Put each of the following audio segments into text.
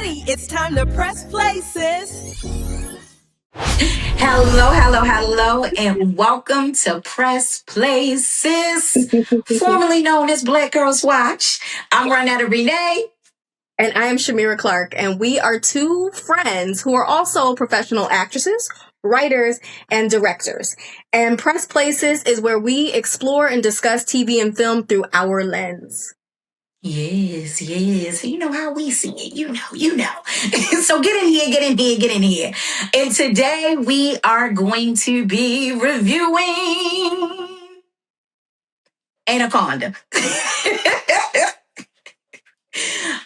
ready. It's time to press play, sis. Hello, and welcome to Press Play, sis, formerly known as Black Girls Watch. I'm Ronetta Renee. And I am Shamira Clark, and we are two friends who are also professional actresses, writers, and directors. And Press Places is where we explore and discuss TV and film through our lens. Yes. You know how we see it. You know. So get in here. And today we are going to be reviewing Anaconda.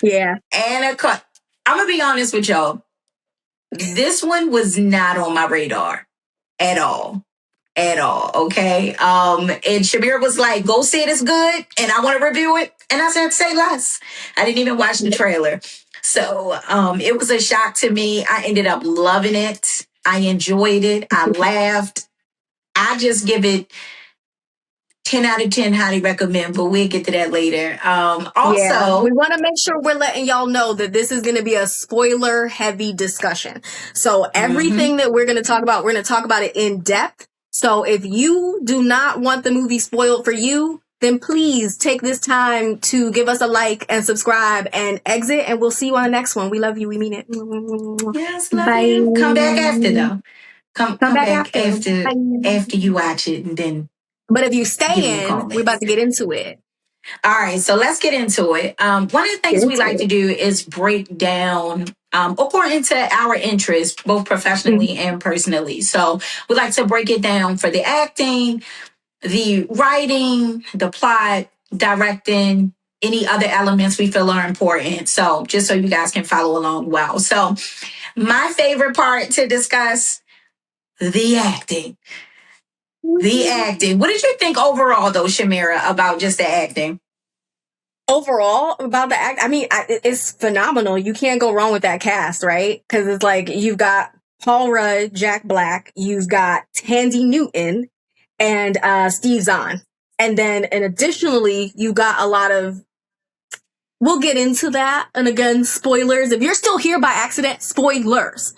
Yeah. Anaconda. I'm going to be honest with y'all. This one was not on my radar at all. Okay. And Shamir was like, go say it's good and I want to review it. And I said, say less. I didn't even watch the trailer. So it was a shock to me. I ended up loving it. I enjoyed it. I laughed. I just give it 10 out of 10, highly recommend, but we'll get to that later. Also, we want to make sure we're letting y'all know that this is going to be a spoiler heavy discussion. So everything that we're going to talk about it in depth. So if you do not want the movie spoiled for you, then please take this time to give us a like and subscribe and exit, and we'll see you on the next one. We love you. We mean it. Yes, love you. Come back after, though. Come back after you watch it, and then. But if you stay in, we're about to get into it. All right, so let's get into it. One of the things we like to do is break down according to our interests, both professionally and personally. So we like to break it down for the acting, the writing, the plot, directing, any other elements we feel are important. So just so you guys can follow along well. So my favorite part to discuss, the acting. The acting. What did you think overall, though, Shamira, about just the acting? Overall, about the act, I mean, it's phenomenal. You can't go wrong with that cast, right? Because it's like you've got Paul Rudd, Jack Black, you've got Thandiwe Newton, and Steve Zahn. And additionally, you got a lot of. We'll get into that. And again, spoilers. If you're still here by accident, spoilers.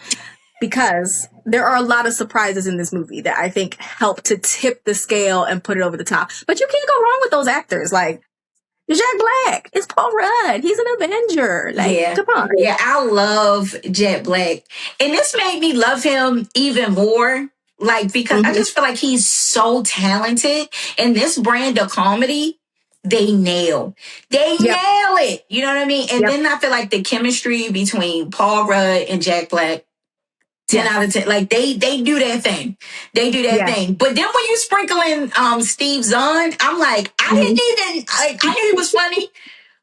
Because there are a lot of surprises in this movie that I think help to tip the scale and put it over the top. But you can't go wrong with those actors. Like, Jack Black, it's Paul Rudd. He's an Avenger. Like, come on. Yeah, I love Jack Black. And this made me love him even more. Like, because I just feel like he's so talented. And this brand of comedy, they nail it. You know what I mean? And then I feel like the chemistry between Paul Rudd and Jack Black, 10 out of 10. Like, they do their thing. They do their thing. But then when you sprinkle in Steve Zahn, I'm like, I knew he was funny,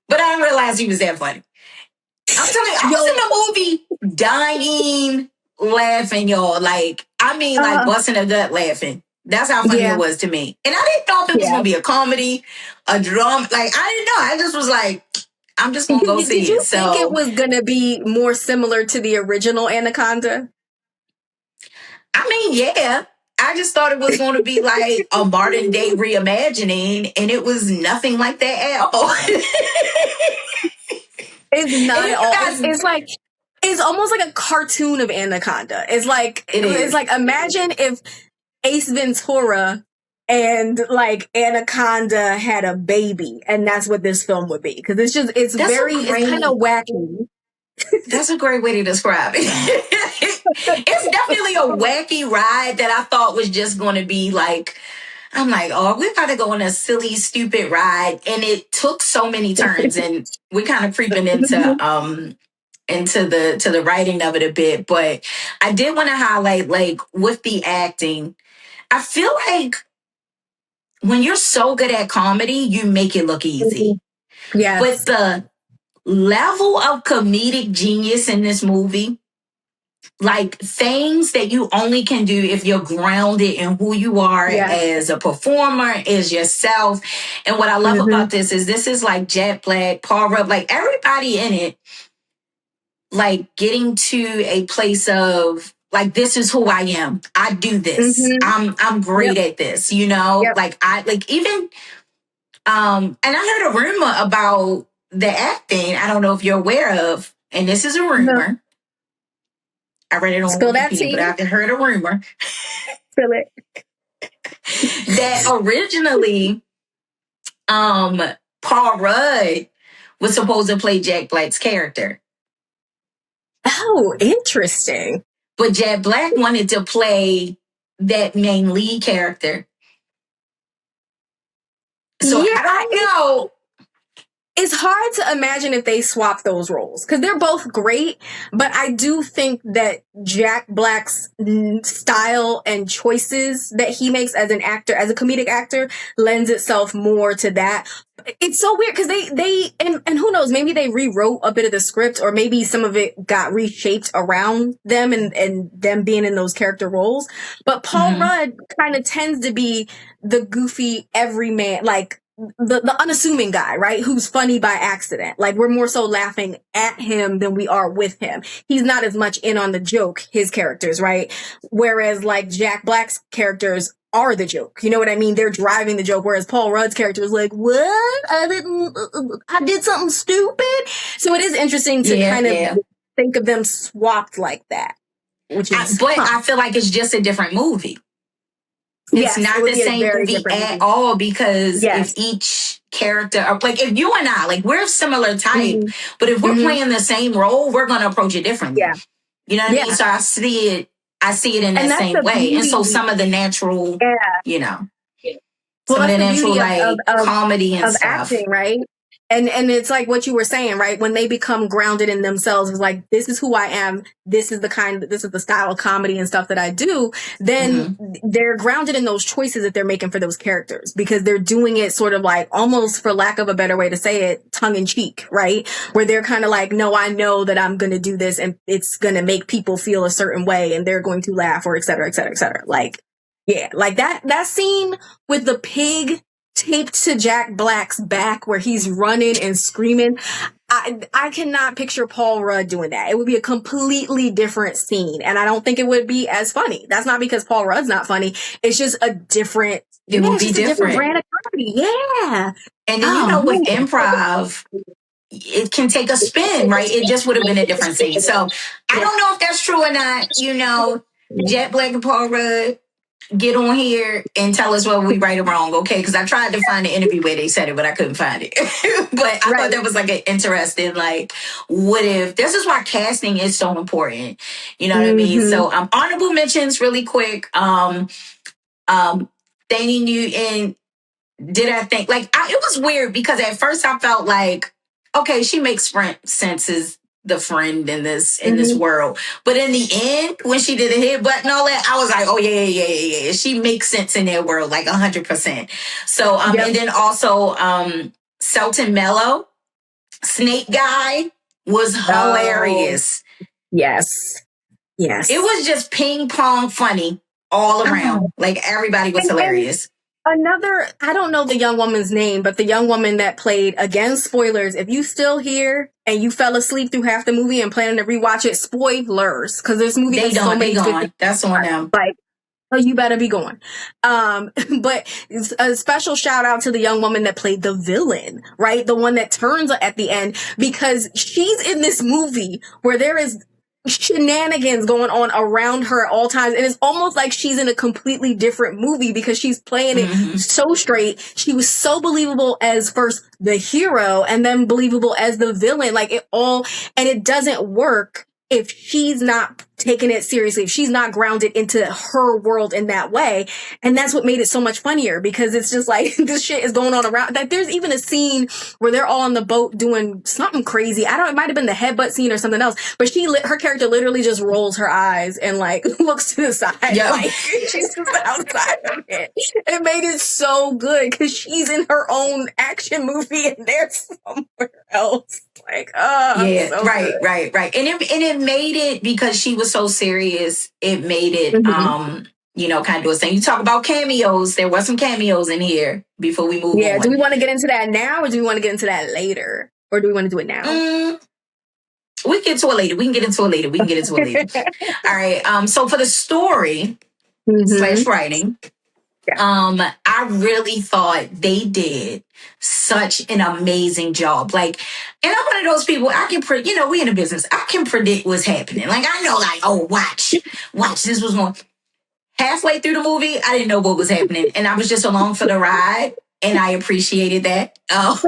but I didn't realize he was that funny. I'm telling you, I was in the movie dying, laughing, y'all. Like, I mean, like, busting a gut laughing. That's how funny it was to me. And I didn't know if it was going to be a comedy, a drama. Like, I didn't know. I just was like, I'm just going to go see it. Did you think it was going to be more similar to the original Anaconda? I mean, yeah. I just thought it was going to be like a modern day reimagining, and it was nothing like that at all. It's not at all. It's like, it's almost like a cartoon of Anaconda. It's like, imagine if Ace Ventura and like Anaconda had a baby, and that's what this film would be. Because it's it's kind of wacky. That's a great way to describe it. It's definitely a wacky ride that I thought was just going to be like, I'm like, oh, we're about to go on a silly, stupid ride. And it took so many turns, and we're kind of creeping into the writing of it a bit. But I did want to highlight, like, with the acting, I feel like when you're so good at comedy, you make it look easy. Yeah. But the level of comedic genius in this movie, like things that you only can do if you're grounded in who you are as a performer, as yourself. And what I love about this is like Jack Black, Paul Rudd, like everybody in it, like getting to a place of like, this is who I am. I do this. I'm great at this, you know? Like even and I heard a rumor about the acting. I don't know if you're aware of and this is a rumor. I read it on Spill that Wikipedia, tea. but I've heard a rumor Spill it. that originally, Paul Rudd was supposed to play Jack Black's character. Oh, interesting. But Jack Black wanted to play that main lead character. So Yeah, I don't know. It's hard to imagine if they swap those roles because they're both great, but I do think that Jack Black's style and choices that he makes as an actor, as a comedic actor, lends itself more to that. It's so weird because and who knows, maybe they rewrote a bit of the script or maybe some of it got reshaped around them and them being in those character roles. But Paul Rudd kind of tends to be the goofy everyman, like the unassuming guy, right? Who's funny by accident. Like we're more so laughing at him than we are with him. He's not as much in on the joke, his characters, right? Whereas like Jack Black's characters are the joke. You know what I mean? They're driving the joke. Whereas Paul Rudd's character is like, what? I did something stupid. So it is interesting to kind of think of them swapped like that. Which is but I feel like it's just a different movie. It's not the same movie at all because if each character, like if you and I, like we're similar type, but if we're playing the same role, we're going to approach it differently. Yeah. You know what I mean? So I see it in that same way. And so some of the natural, you know, some of the natural like comedy and stuff. Acting, right? And it's like what you were saying, right? When they become grounded in themselves, it's like, this is who I am. This is the style of comedy and stuff that I do. Then they're grounded in those choices that they're making for those characters because they're doing it sort of like almost, for lack of a better way to say it, tongue in cheek, right? Where they're kind of like, no, I know that I'm going to do this and it's going to make people feel a certain way and they're going to laugh or et cetera, et cetera, et cetera. Like, yeah, like that scene with the pig taped to Jack Black's back where he's running and screaming. I cannot picture Paul Rudd doing that. It would be a completely different scene. And I don't think it would be as funny. That's not because Paul Rudd's not funny. It's just a different, it would be different. A different brand of comedy. Yeah. And then, you know, with improv, it can take a spin, right? It just would have been a different scene. So I don't know if that's true or not. You know, Jack Black and Paul Rudd, get on here and tell us whether we right or wrong, okay? Because I tried to find an interview where they said it, but I couldn't find it. But I thought that was like an interesting, like, what if, this is why casting is so important. You know what I mean? So honorable mentions really quick. Thandiwe Newton, did I think, like, it was weird because at first I felt like, okay, she makes sense as the friend in this world. But in the end, when she did the hit button and all that, I was like, oh yeah. She makes sense in their world, like 100%. So, and then also, Selton Mello, Snake Guy was hilarious. Yes. It was just ping pong funny all around. Like everybody was hilarious. Another, I don't know the young woman's name, but the young woman that played, again, spoilers, if you still here and you fell asleep through half the movie and planning to rewatch it, spoilers, because this movie has so many gone. That's on them. Like, oh, you better be going. But a special shout out to the young woman that played the villain, right? The one that turns at the end, because she's in this movie where there is shenanigans going on around her at all times, and it's almost like she's in a completely different movie because she's playing it so straight. She was so believable as first the hero and then believable as the villain, like it all, and it doesn't work if she's not taking it seriously, if she's not grounded into her world in that way. And that's what made it so much funnier, because it's just like this shit is going on around. Like there's even a scene where they're all on the boat doing something crazy. It might have been the headbutt scene or something else, but her character literally just rolls her eyes and like looks to the side. Like she's just outside of it. It made it so good because she's in her own action movie and they're somewhere else. Like, so right. And it made it, because she was so serious, it made it, you know, kind of do a thing. You talk about cameos. There were some cameos in here before we move on. Yeah, do we want to get into that now or do we want to get into that later? Or do we want to do it now? We can get to it later. We can get into it later. All right. So for the story / writing, I I really thought they did such an amazing job. Like, and I'm one of those people, I can, we in the business, I can predict what's happening. Like, I know, like, oh, watch, this was going. Halfway through the movie, I didn't know what was happening. And I was just along for the ride. And I appreciated that. It's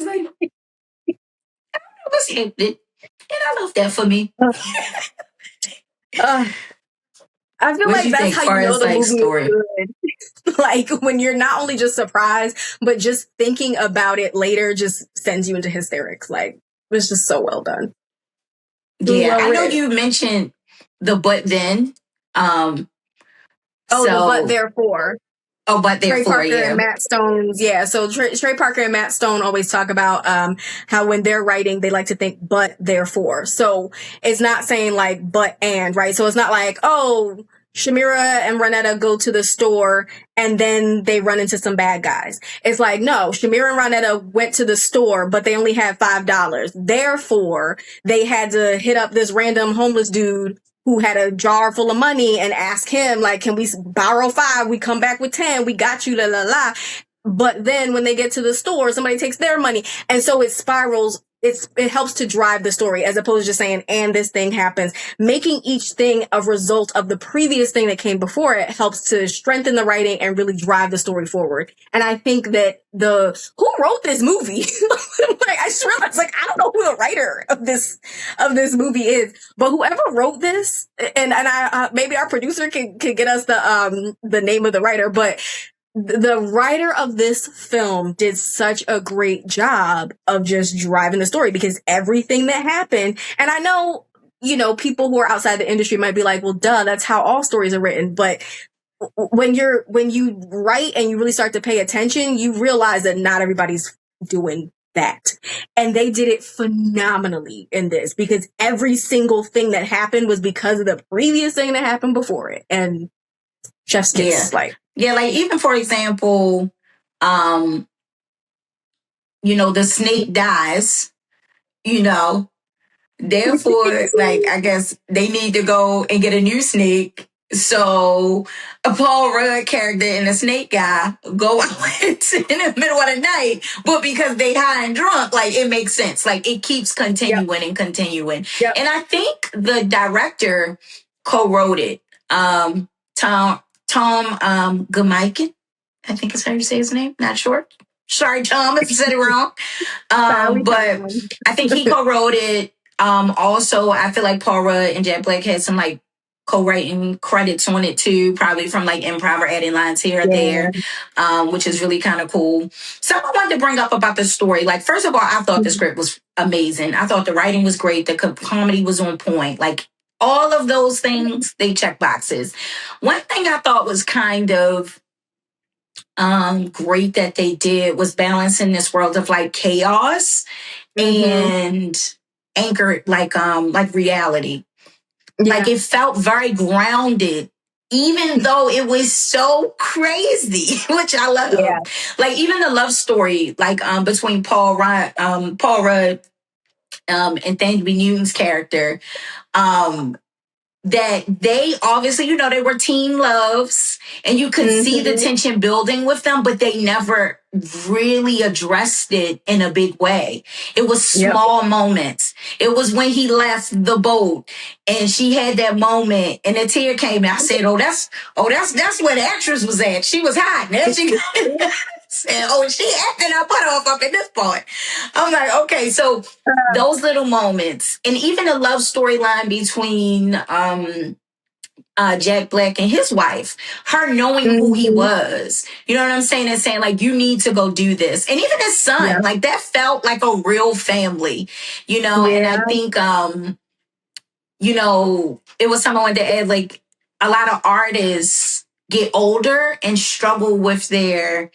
like, what's happening? And I love that for me. I feel What like you that's think, how far you know as the like movie story? is good. Like when you're not only just surprised, but just thinking about it later just sends you into hysterics. Like it's just so well done. Yeah, Well I know written. you mentioned the but then. Oh, the but So therefore. but Trey therefore, Parker yeah. and Matt Stone's, yeah. So Trey Parker and Matt Stone always talk about how when they're writing, they like to think but therefore. So it's not saying like but and, right? So it's not like, oh, Shamira and Ronetta go to the store and then they run into some bad guys. It's like, no, Shamira and Ronetta went to the store, but they only had $5. Therefore, they had to hit up this random homeless dude who had a jar full of money and ask him, like, can we borrow 5? We come back with 10. We got you, la, la, la. But then when they get to the store, somebody takes their money. And so it spirals. It helps to drive the story as opposed to just saying, and this thing happens. Making each thing a result of the previous thing that came before it helps to strengthen the writing and really drive the story forward. And I think that who wrote this movie? Like, I just realized, like, I don't know who the writer of this movie is, but whoever wrote this, and I maybe our producer can get us the name of the writer, but the writer of this film did such a great job of just driving the story because everything that happened, and I know, people who are outside the industry might be like, well, duh, that's how all stories are written. But when you write and you really start to pay attention, you realize that not everybody's doing that. And they did it phenomenally in this because every single thing that happened was because of the previous thing that happened before it. And chef's kiss, like even for example, the snake dies, therefore, like, I guess they need to go and get a new snake. So a Paul Rudd character and a snake guy go out in the middle of the night, but because they high and drunk, like, it makes sense. Like, it keeps continuing and continuing. Yep. And I think the director co-wrote it. Tom Gamikin, I think is how you say his name. Not sure. Sorry, Tom, if you said it wrong. But I think he co-wrote it. Also, I feel like Paul Rudd and Jack Black had some like co-writing credits on it too, probably from like improv or adding lines here or there, which is really kind of cool. So I wanted to bring up about the story. Like, first of all, I thought the script was amazing. I thought the writing was great. The comedy was on point. Like, all of those things, they check boxes. One thing I thought was kind of great that they did was balancing this world of like chaos and anchored like reality. Like, it felt very grounded, even though it was so crazy, which I love. Yeah. Like, even the love story, like between Paul Rudd, and Thandiwe Newton's character, that they obviously, they were teen loves and you could see the tension building with them, but they never really addressed it in a big way. It was small moments. It was when he left the boat and she had that moment and a tear came and I said, that's where the actress was at. She was hot. There she said, she acting her butt off up in this part. I'm like, okay, so those little moments, and even the love storyline between Jack Black and his wife, her knowing who he was, you know what I'm saying, and saying like, you need to go do this, and even his son, like, that felt like a real family, and I think it was something I wanted to add, like, a lot of artists get older and struggle with their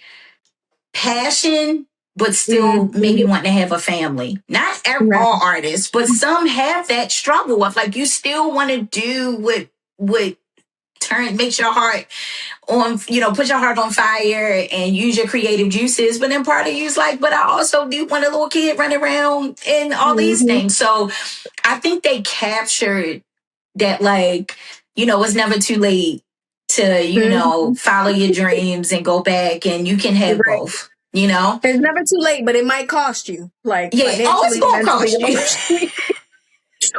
passion, but still maybe want to have a family. Not all artists, but some have that struggle of like, you still want to do what makes your heart on, put your heart on fire and use your creative juices. But then part of you's like, but I also do want a little kid running around and all these things. So I think they captured that, like, it's never too late to, follow your dreams and go back, and you can have Right. both, you know? It's never too late, but it might cost you. Like, Yeah, financially, it's gonna mentally, cost you. emotionally.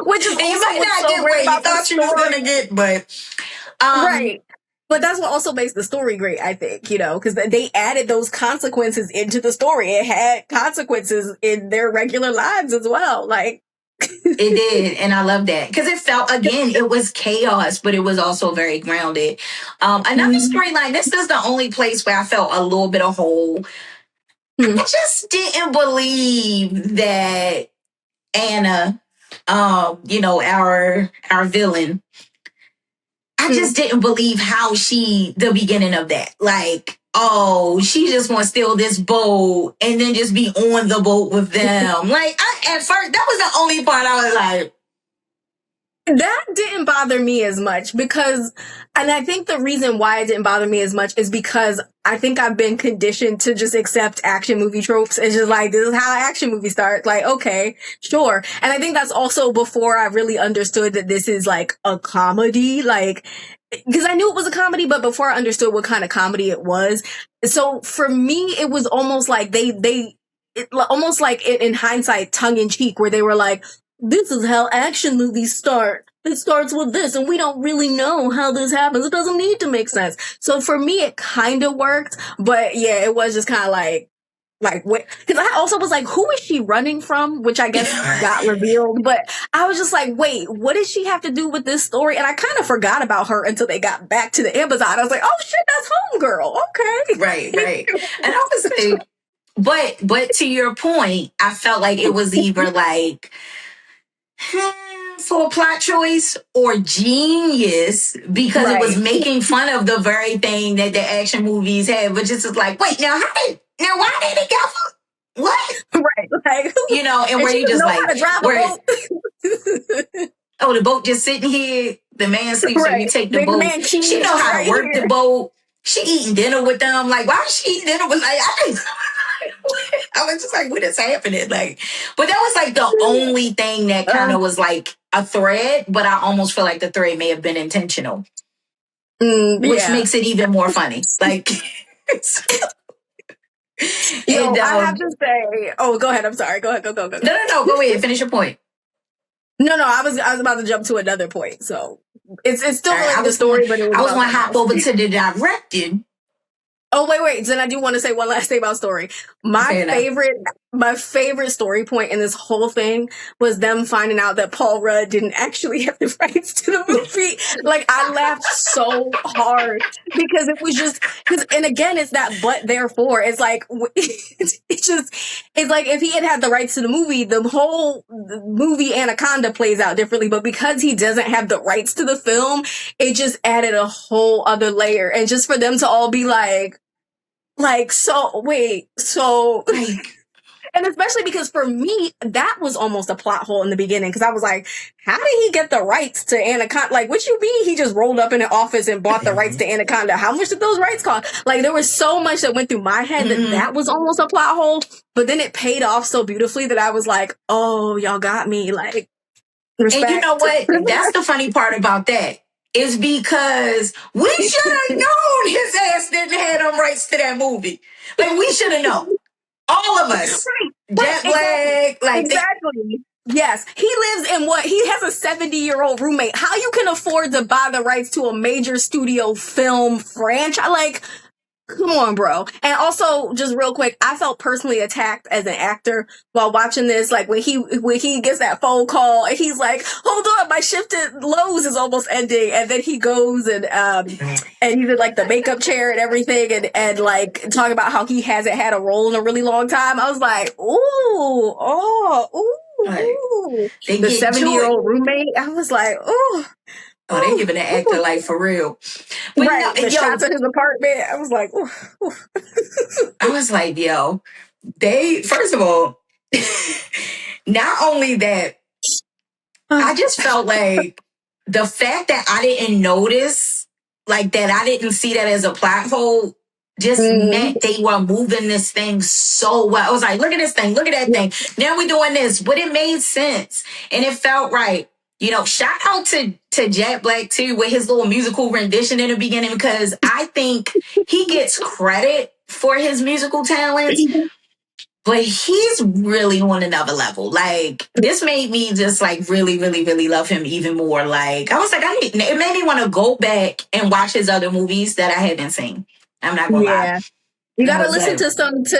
Which is And you also might what's not so get great what you about the thought you was story. gonna get, but Right. But that's what also makes the story great, I think, because they added those consequences into the story. It had consequences in their regular lives as well. Like, it did, and I love that because it felt, again, it was chaos, but it was also very grounded. Another storyline. This is the only place where I felt a little bit of whole. I just didn't believe that Anna, our villain. I just didn't believe how the beginning of that, like, oh, she just want to steal this boat and then just be on the boat with them. Like, at first, that was the only part I was like, that didn't bother me as much and I think the reason why it didn't bother me as much is because I think I've been conditioned to just accept action movie tropes. It's just like, this is how action movies start. Like, okay, sure. And I think that's also before I really understood that this is like a comedy, like, because I knew it was a comedy, but before I understood what kind of comedy it was. So for me, it was almost like almost like in hindsight, tongue in cheek, where they were like, this is how action movies start. It starts with this, and we don't really know how this happens. It doesn't need to make sense. So for me, it kind of worked, but yeah, it was just kind of like, because I also was like, who is she running from? Which I guess got revealed, but I was just like, wait, what does she have to do with this story? And I kind of forgot about her until they got back to the Amazon. I was like, oh shit, that's Homegirl. Okay. Right. And I was like, but to your point, I felt like it was either like, for a plot choice or genius because it was making fun of the very thing that the action movies had, but just like, wait, why they together? What? Right. Like, and where you just like, the boat just sitting here, the man sleeps, so you take the Big boat. Man She know how to work the boat. She eating dinner with them. Like, why is she eating dinner with, like, I was just like, what is happening? Like, but that was like the only thing that kind of was like a thread, but I almost feel like the thread may have been intentional, which makes it even more funny. Like, I have to say, go ahead. I'm sorry. Go ahead. Go. No. Go ahead. Finish your point. No. I was about to jump to another point. So it's still related to the story, but I was going to hop over to the directing. Oh, wait. Then I do want to say one last thing about story. My favorite story point in this whole thing was them finding out that Paul Rudd didn't actually have the rights to the movie. Like, I laughed so hard because it was just, and again, it's that but therefore. It's like, it's like if he had the rights to the whole movie Anaconda plays out differently, but because he doesn't have the rights to the film, it just added a whole other layer. And just for them to all be like, and especially because for me, that was almost a plot hole in the beginning. Because I was like, how did he get the rights to Anaconda? Like, what you mean he just rolled up in an office and bought the rights to Anaconda? How much did those rights cost? Like, there was so much that went through my head that was almost a plot hole. But then it paid off so beautifully that I was like, oh, y'all got me. Like, respect. And you know what? That's the funny part about that. Is because we should have known his ass didn't have them rights to that movie. Like, we should have known. All of us. Jet Black. Like, exactly. Yes. He lives in he has a 70-year-old roommate. How you can afford to buy the rights to a major studio film franchise? Like, come on, bro. And also, just real quick, I felt personally attacked as an actor while watching this. Like, when he gets that phone call and he's like, hold on, my shift at Lowe's is almost ending. And then he goes and he's in like the makeup chair and everything and like talking about how he hasn't had a role in a really long time. I was like, ooh. The 70-year-old roommate. I was like, ooh. Oh, they giving the actor like for real. But the shots of his apartment. I was like, I was like, yo, first of all, not only that, I just felt like the fact that I didn't notice, like that I didn't see that as a plot hole, just meant they were moving this thing so well. I was like, look at this thing, look at that thing. Now we're doing this, but it made sense and it felt right. shout out to Jack Black too with his little musical rendition in the beginning, because I think he gets credit for his musical talents, but he's really on another level. Like, this made me just like really, really, really love him even more. Like, I was like, it made me want to go back and watch his other movies that I haven't seen. I'm not gonna lie. You gotta listen to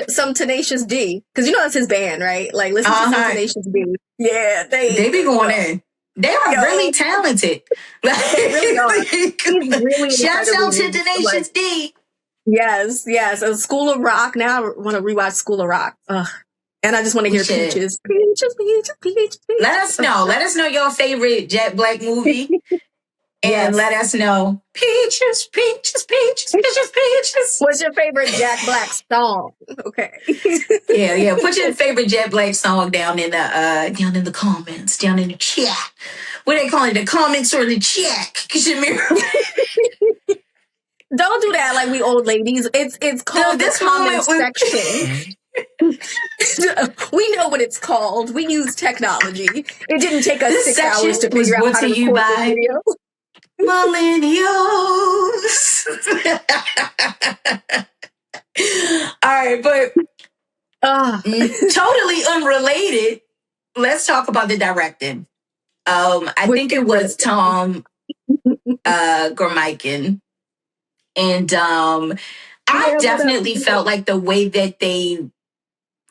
some Tenacious D, because that's his band, right? Like, listen to some Tenacious D. Yeah, they be going in. They are really talented. Like, they really are. Really shouts out to Tenacious D. Yes. A School of Rock. Now I want to rewatch School of Rock. Ugh. And I just want to hear Peaches. Peaches. Let us know. Let us know your favorite Jack Black movie. And let us know. Peaches. What's your favorite Jack Black song? Okay. Yeah. Put your favorite Jack Black song down in the comments, down in the chat. What they call it? The comments or the chat? Don't do that like we old ladies. It's called the comment section. We know what it's called. We use technology. It didn't take us 6 hours to figure out how to record this video. Millennials. All right, but totally unrelated. Let's talk about the directing. I think it was Tom Gormican, and I definitely felt like the way that they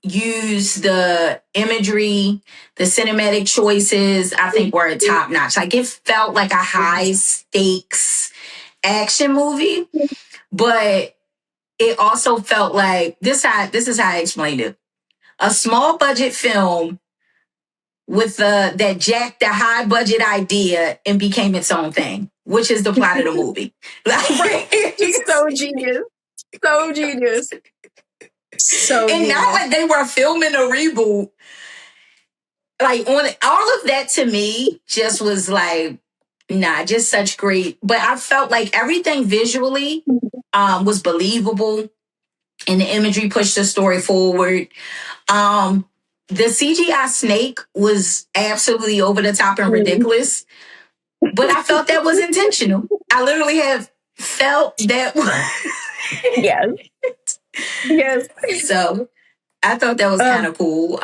use the imagery, the cinematic choices, I think were top notch. Like, it felt like a high stakes action movie, but it also felt like this is how I explained it. A small budget film with that jacked the high budget idea and became its own thing, which is the plot of the movie. Like, it's so genius. So genius. And not like they were filming a reboot. Like, on all of that, to me just was like, just such great. But I felt like everything visually was believable, and the imagery pushed the story forward. The CGI snake was absolutely over the top and ridiculous, but I felt that was intentional. I literally have felt that. Yes. So I thought that was kind of cool.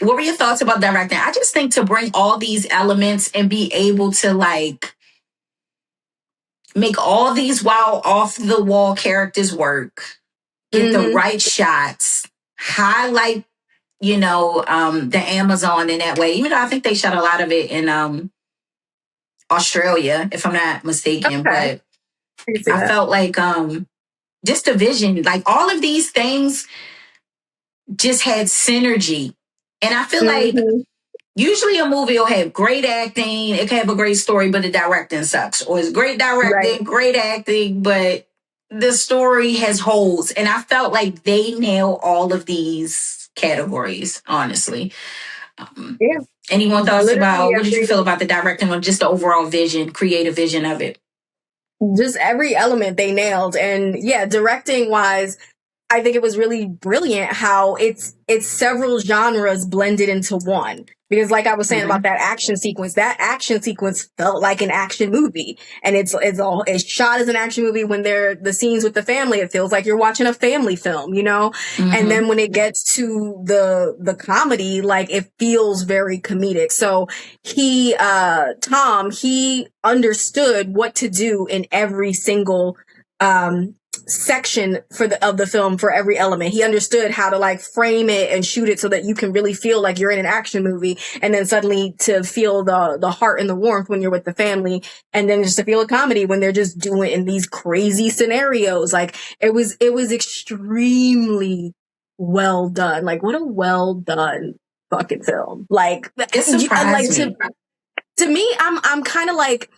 What were your thoughts about directing? I just think to bring all these elements and be able to like make all these wild off the wall characters work, get the right shots, highlight, the Amazon in that way. Even though I think they shot a lot of it in Australia, if I'm not mistaken. Okay. But I felt like just a vision, like all of these things just had synergy. And I feel like usually a movie will have great acting, it can have a great story, but the directing sucks. Or it's great directing, great acting, but the story has holes. And I felt like they nail all of these categories, honestly. Anyone thoughts about, what did you feel about the directing or just the overall vision, creative vision of it? Just every element they nailed. And directing wise, I think it was really brilliant how it's several genres blended into one. Because like I was saying about that action sequence felt like an action movie. And it's shot as an action movie. When they're the scenes with the family, it feels like you're watching a family film, And then when it gets to the comedy, like it feels very comedic. So Tom understood what to do in every single section of the film for every element. He understood how to like frame it and shoot it so that you can really feel like you're in an action movie, and then suddenly to feel the heart and the warmth when you're with the family, and then just to feel a comedy when they're just doing it in these crazy scenarios. Like it was extremely well done. Like, what a well done fucking film. Like it surprised me. To me, I'm kind of like,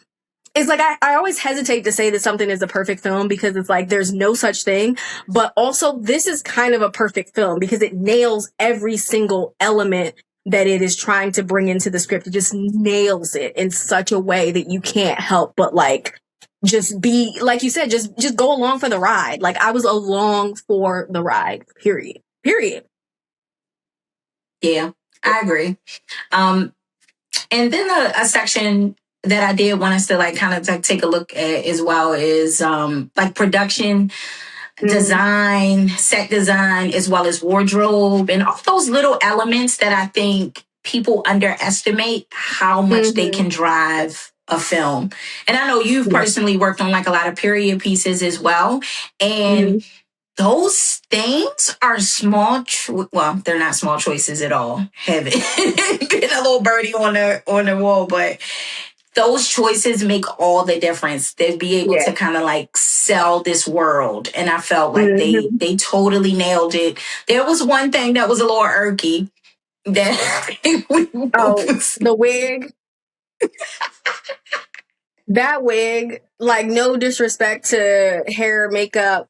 it's like, I always hesitate to say that something is a perfect film because it's like, there's no such thing. But also, this is kind of a perfect film because it nails every single element that it is trying to bring into the script. It just nails it in such a way that you can't help but like, just be, like you said, just go along for the ride. Like, I was along for the ride, period. Yeah, I agree. And then a section that I did want us to like kind of like take a look at as well is like production design, set design, as well as wardrobe and all those little elements that I think people underestimate how much they can drive a film. And I know you've personally worked on like a lot of period pieces as well. And those things are small. Well, they're not small choices at all. Heaven, been a little birdie on the wall, but those choices make all the difference. They'd be able to kind of like sell this world, and I felt like they totally nailed it. There was one thing that was a little irky that the wig. That wig, like, no disrespect to hair, makeup.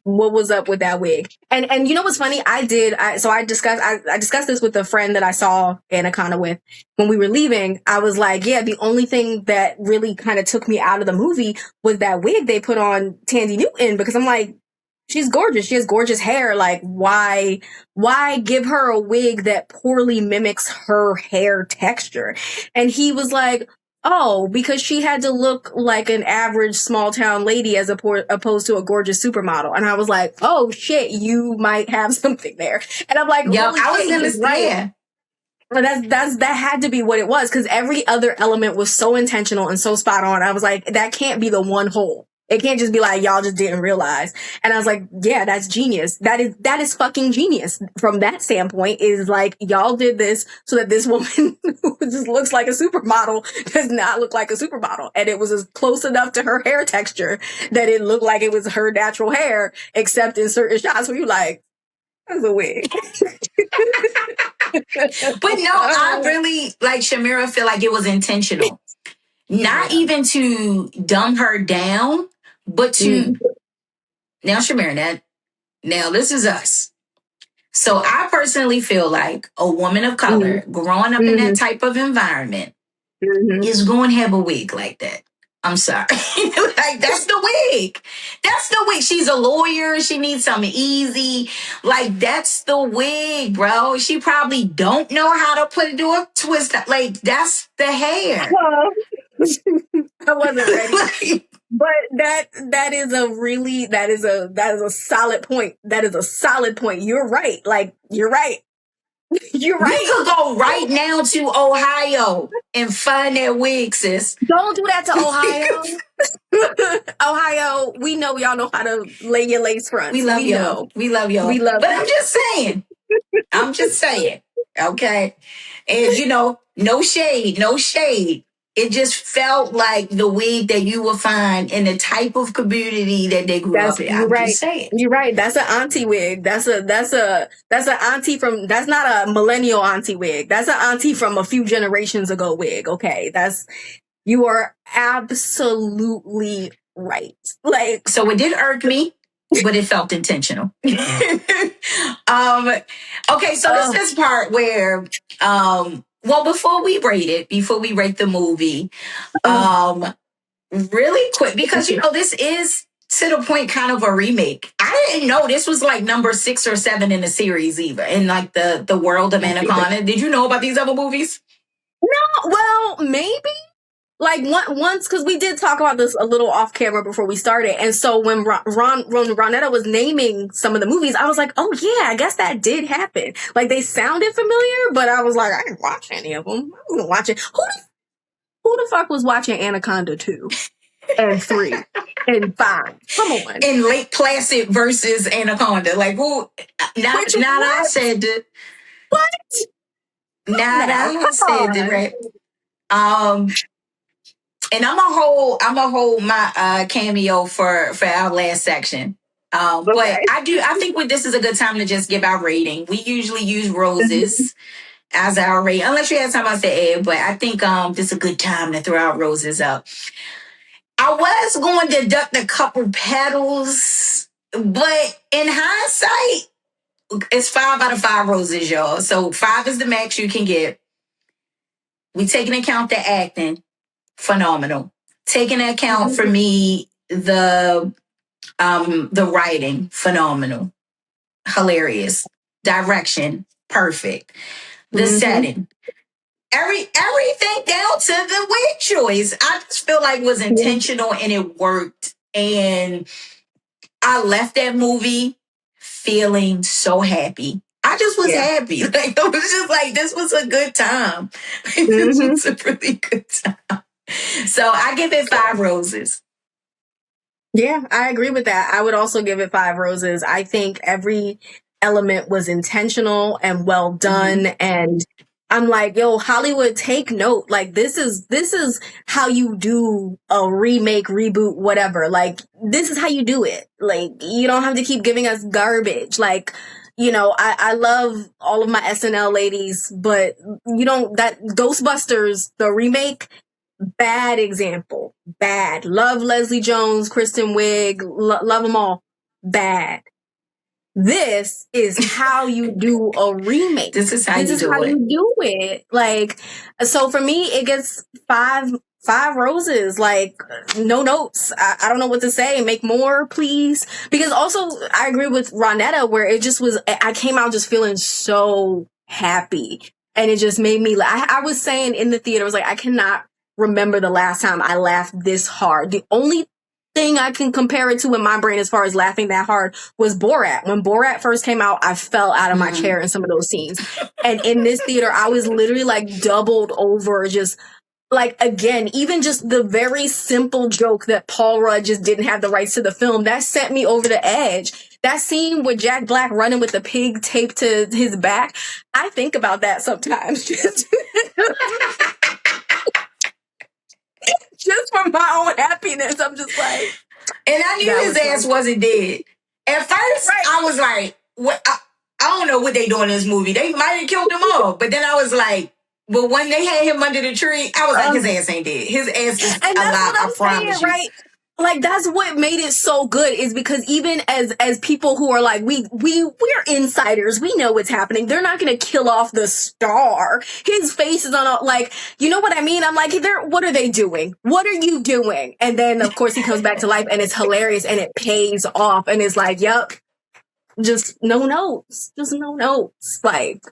What was up with that wig? And you know what's funny? I discussed this with a friend that I saw Anaconda with when we were leaving. I was like, yeah, the only thing that really kind of took me out of the movie was that wig they put on Thandiwe Newton, because I'm like, she's gorgeous. She has gorgeous hair. Like, why give her a wig that poorly mimics her hair texture? And he was like, oh, because she had to look like an average small town lady as opposed to a gorgeous supermodel. And I was like, oh shit, you might have something there. And I'm like, yeah, I was gonna say, that had to be what it was, because every other element was so intentional and so spot on. I was like, that can't be the one hole. It can't just be like, y'all just didn't realize. And I was like, yeah, that's genius. That is fucking genius. From that standpoint, is like, y'all did this so that this woman who just looks like a supermodel does not look like a supermodel. And it was as close enough to her hair texture that it looked like it was her natural hair, except in certain shots where you're like, that's a wig. But no, I really, like Shamira, feel like it was intentional. Not even to dumb her down, but to now, Shamira, now this is us. So I personally feel like a woman of color growing up in that type of environment is going to have a wig like that. I'm sorry. Like, that's the wig. That's the wig. She's a lawyer. She needs something easy. Like, that's the wig, bro. She probably don't know how to do a twist. Like, that's the hair. I wasn't ready. But that is a solid point. That is a solid point. You're right. Like, you're right. You're right. You could go right now to Ohio and find that wig, sis. Don't do that to Ohio. Ohio, we know y'all know how to lay your lace fronts. We love y'all. We love y'all. But I'm just saying. Okay. And you know, no shade. It just felt like the wig that you would find in the type of community that they grew up in. I'm just saying. You're right. That's an auntie wig. That's an auntie that's not a millennial auntie wig. That's an auntie from a few generations ago wig. Okay. You are absolutely right. Like, so it did irk me, but it felt intentional. Okay. So this is this part where, well, before we rate the movie, really quick, because, you know, this is to the point kind of a remake. I didn't know this was like number 6 or 7 in the series either, in like the world of Anaconda. Did you know about these other movies? No, well, maybe. Like, once, because we did talk about this a little off camera before we started. And so when Ronetta was naming some of the movies, I was like, oh yeah, I guess that did happen. Like, they sounded familiar, but I was like, I didn't watch any of them. I wasn't watching. Who the fuck was watching Anaconda 2 and 3 and 5? Come on. In Lake Placid versus Anaconda. Like, who? Not I said it. What? Not I said it, right? And I'm gonna hold my cameo for our last section. But I think this is a good time to just give our rating. We usually use roses as our rating, unless you have something else to add. But I think this is a good time to throw out roses up. I was going to deduct a couple petals, but in hindsight, it's 5 out of 5 roses, y'all. So 5 is the max you can get. We take into account the acting. Phenomenal. Taking into account for me the writing, phenomenal, hilarious, direction, perfect, the setting, everything down to the wig choice. I just feel like was intentional and it worked. And I left that movie feeling so happy. I just was happy. Like it was just like this was a good time. This was a really good time. So I give it 5 roses. Yeah, I agree with that. I would also give it 5 roses. I think every element was intentional and well done. And I'm like, yo, Hollywood, take note. Like this is how you do a remake, reboot, whatever. Like this is how you do it. Like you don't have to keep giving us garbage. Like, you know, I love all of my SNL ladies, but you don't, that Ghostbusters, the remake, bad example. Bad. Love Leslie Jones, Kristen Wiig, love them all. Bad. This is how you do a remake. This is how you do it. Like, so for me, it gets 5 roses. Like, no notes. I don't know what to say. Make more, please. Because also, I agree with Ronetta, where it just was, I came out just feeling so happy. And it just made me, I was saying in the theater, I was like, I cannot remember the last time I laughed this hard. The only thing I can compare it to in my brain as far as laughing that hard was Borat. When Borat first came out, I fell out of my chair in some of those scenes. And in this theater, I was literally like doubled over, just like, again, even just the very simple joke that Paul Rudd just didn't have the rights to the film, that sent me over the edge. That scene with Jack Black running with the pig taped to his back, I think about that sometimes. Just for my own happiness, I'm just like. And I knew his ass wasn't dead. At first, I was like, what? I don't know what they doing in this movie. They might have killed him all. But then I was like, but when they had him under the tree, I was like, his ass ain't dead. His ass is alive, I promise you. Right? Like, that's what made it so good, is because even as people who are like, we're insiders, we know what's happening. They're not going to kill off the star. His face is on, like, you know what I mean? I'm like, what are they doing? What are you doing? And then, of course, he comes back to life and it's hilarious and it pays off. And it's like, yep, just no notes. Just no notes. Like.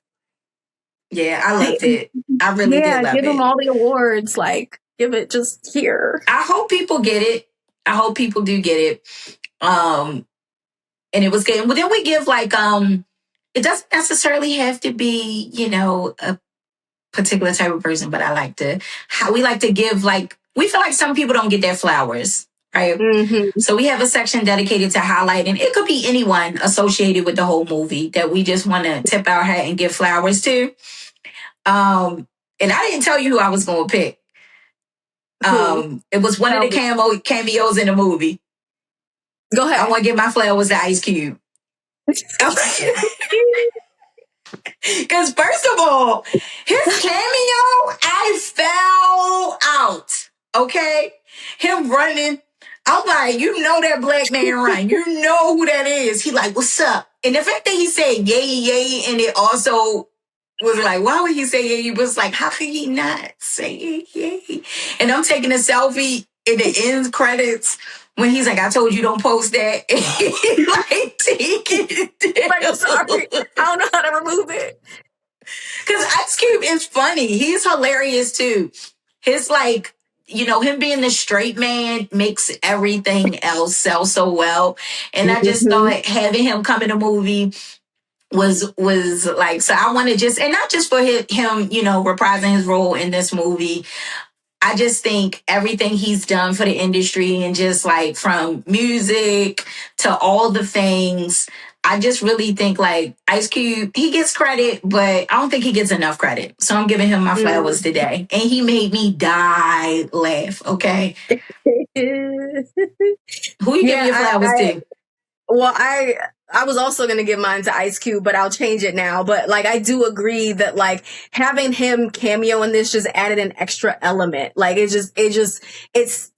Yeah, I loved it. I really did love it. Yeah, give him all the awards. Like, give it just here. I hope people get it. I hope people do get it. And it was good. Well, then we give like, it doesn't necessarily have to be, you know, a particular type of person, but we like to give, like, we feel like some people don't get their flowers, right? Mm-hmm. So we have a section dedicated to highlighting. It could be anyone associated with the whole movie that we just want to tip our hat and give flowers to. And I didn't tell you who I was going to pick. It was one of the cameos in the movie. Go ahead. I want to give my flowers to Ice Cube. Because first of all, his cameo, I fell out. Okay? Him running. I'm like, you know that black man run. You know who that is. He like, what's up? And the fact that he said yay, yay, and it also was like, why would he say yay? He was like, how could he not say yay, yay? And I'm taking a selfie in the end credits when he's like, I told you don't post that. And he like taking it down. Like, I'm sorry. I don't know how to remove it. Because Ice Cube is funny. He's hilarious too. His like, you know, him being the straight man makes everything else sell so well. And I just thought having him come in a movie was like, so I want to just, and not just for him, you know, reprising his role in this movie. I just think everything he's done for the industry and just like from music to all the things, I just really think like Ice Cube, he gets credit, but I don't think he gets enough credit. So I'm giving him my flowers today. And he made me die laugh, okay? Who you giving your flowers to? Well, I was also going to give mine to Ice Cube, but I'll change it now. But like, I do agree that like having him cameo in this just added an extra element. Like it's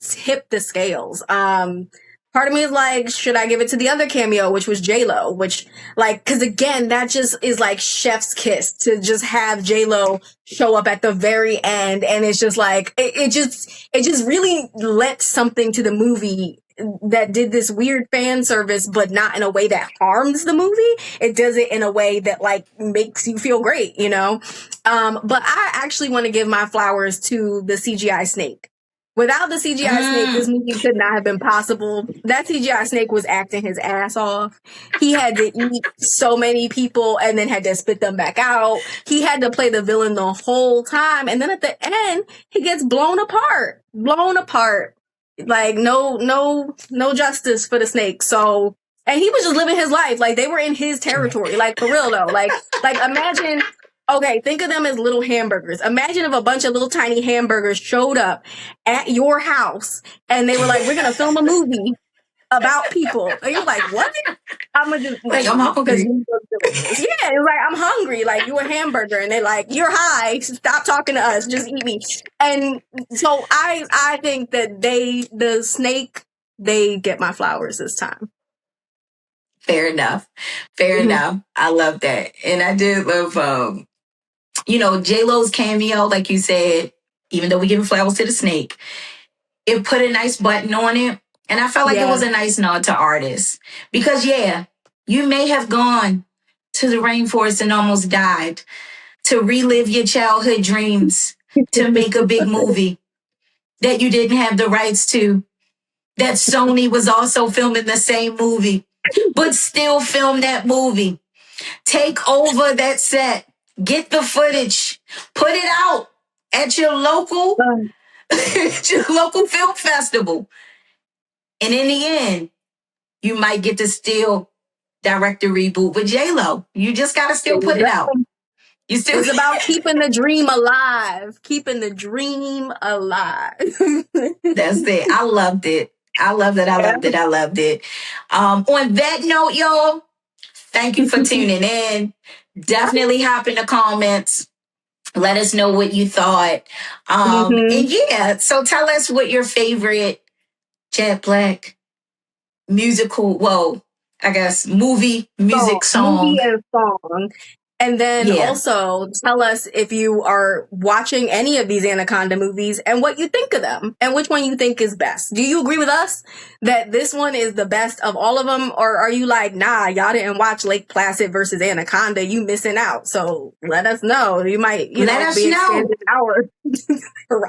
tipped the scales. Part of me is like, should I give it to the other cameo, which was J-Lo, which like, cause again, that just is like chef's kiss to just have J-Lo show up at the very end. And it's just like, it just really lent something to the movie that did this weird fan service, but not in a way that harms the movie. It does it in a way that like makes you feel great, you know? But I actually want to give my flowers to the CGI snake. Without the CGI snake, this movie could not have been possible. That CGI snake was acting his ass off. He had to eat so many people and then had to spit them back out. He had to play the villain the whole time. And then at the end, he gets blown apart. Like no justice for the snake. So, and he was just living his life. Like they were in his territory. Like for real though. Like imagine, okay, think of them as little hamburgers. Imagine if a bunch of little tiny hamburgers showed up at your house and they were like, we're going to film a movie about people. And you're like, what? I'm going to do like, I'm hungry. Yeah, it's like, I'm hungry. Like, you a hamburger. And they're like, you're high. Stop talking to us. Just eat me. And so I think that the snake, they get my flowers this time. Fair enough. I love that. And I did love, J-Lo's cameo, like you said, even though we giving flowers to the snake, it put a nice button on it. And I felt like it was a nice nod to artists. Because, you may have gone to the rainforest and almost died to relive your childhood dreams, to make a big movie that you didn't have the rights to, that Sony was also filming the same movie, but still film that movie. Take over that set. Get the footage. Put it out at your local film festival. And in the end, you might get to still direct a reboot with J-Lo. You just got to still put it out. It's about keeping the dream alive. Keeping the dream alive. That's it. I loved it. On that note, y'all, thank you for tuning in. Definitely hop in the comments. Let us know what you thought. And so tell us what your favorite Jet Black movie music song. Movie and song. And then also tell us if you are watching any of these Anaconda movies and what you think of them and which one you think is best. Do you agree with us that this one is the best of all of them? Or are you like, nah, y'all didn't watch Lake Placid versus Anaconda. You missing out. So let us know. You might, let us know.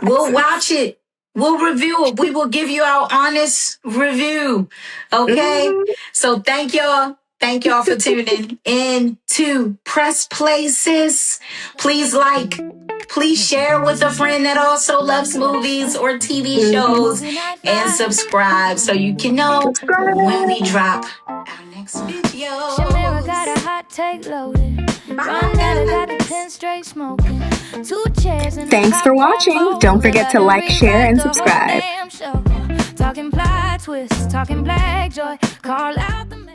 We'll watch it. We'll review it. We will give you our honest review. Okay? So thank y'all. Thank y'all for tuning in to Press Places. Please please share with a friend that also loves movies or TV shows, and subscribe so you can know when we drop our next video. Shamira got a hot take loaded. Rondella got the 10 straight smoking. 2 chairs and thanks for watching. Don't forget to like, share, and subscribe. Talking plot twists, talking black joy. Call out the